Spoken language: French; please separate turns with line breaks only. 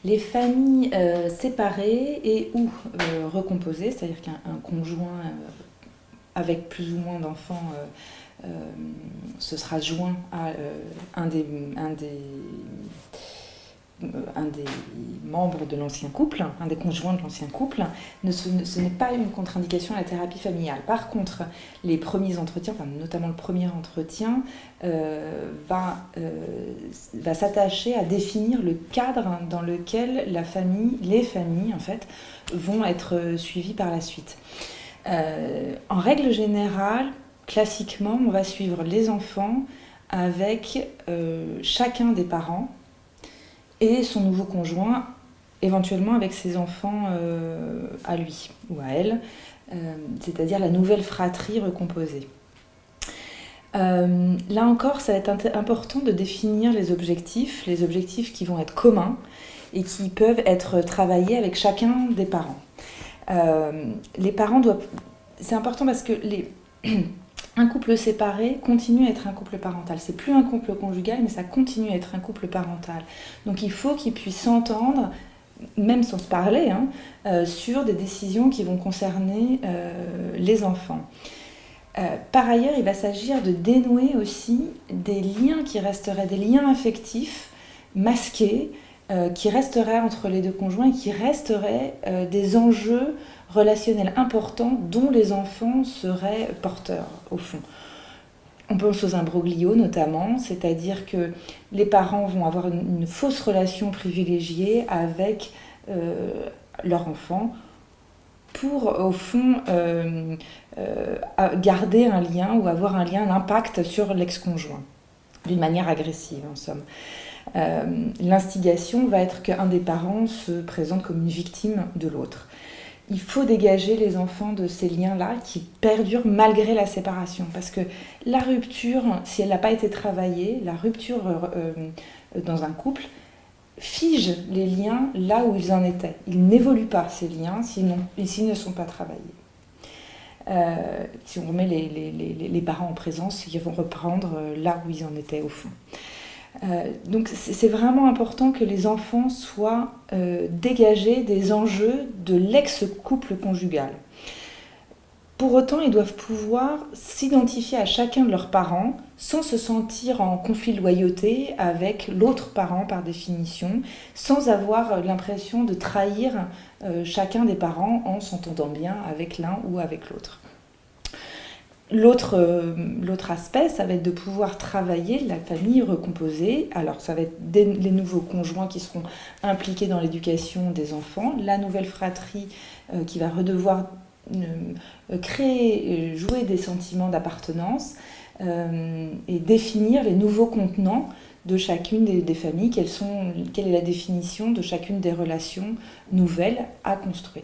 Les familles séparées et ou recomposées, c'est-à-dire qu'un conjoint avec plus ou moins d'enfants se sera joint à un des membres de l'ancien couple, un des conjoints de l'ancien couple, ce n'est pas une contre-indication à la thérapie familiale. Par contre, les premiers entretiens, enfin, notamment le premier entretien, va s'attacher à définir le cadre dans lequel les familles en fait, vont être suivies par la suite. En règle générale, classiquement, on va suivre les enfants avec chacun des parents et son nouveau conjoint, éventuellement avec ses enfants à lui ou à elle, c'est-à-dire la nouvelle fratrie recomposée. Là encore, ça va être important de définir les objectifs qui vont être communs et qui peuvent être travaillés avec chacun des parents. Les parents doivent... C'est important parce que un couple séparé continue à être un couple parental. C'est plus un couple conjugal, mais ça continue à être un couple parental. Donc il faut qu'ils puissent s'entendre, même sans se parler, sur des décisions qui vont concerner les enfants. Par ailleurs, il va s'agir de dénouer aussi des liens qui resteraient, des liens affectifs masqués, qui resteraient entre les deux conjoints et qui resteraient des enjeux relationnels importants dont les enfants seraient porteurs, au fond. On pense aux imbroglios notamment, c'est-à-dire que les parents vont avoir une fausse relation privilégiée avec leur enfant pour, au fond, garder un lien ou avoir un impact sur l'ex-conjoint, d'une manière agressive en somme. L'instigation va être qu'un des parents se présente comme une victime de l'autre. Il faut dégager les enfants de ces liens-là qui perdurent malgré la séparation. Parce que la rupture, si elle n'a pas été travaillée, la rupture dans un couple fige les liens là où ils en étaient. Ils n'évoluent pas, ces liens, s'ils ne sont pas travaillés. Si on remet les parents en présence, ils vont reprendre là où ils en étaient au fond. Donc c'est vraiment important que les enfants soient dégagés des enjeux de l'ex-couple conjugal. Pour autant, ils doivent pouvoir s'identifier à chacun de leurs parents sans se sentir en conflit de loyauté avec l'autre parent par définition, sans avoir l'impression de trahir chacun des parents en s'entendant bien avec l'un ou avec l'autre. L'autre aspect, ça va être de pouvoir travailler la famille recomposée. Alors, ça va être les nouveaux conjoints qui seront impliqués dans l'éducation des enfants, la nouvelle fratrie qui va redevoir jouer des sentiments d'appartenance et définir les nouveaux contenants de chacune des familles, quelle est la définition de chacune des relations nouvelles à construire.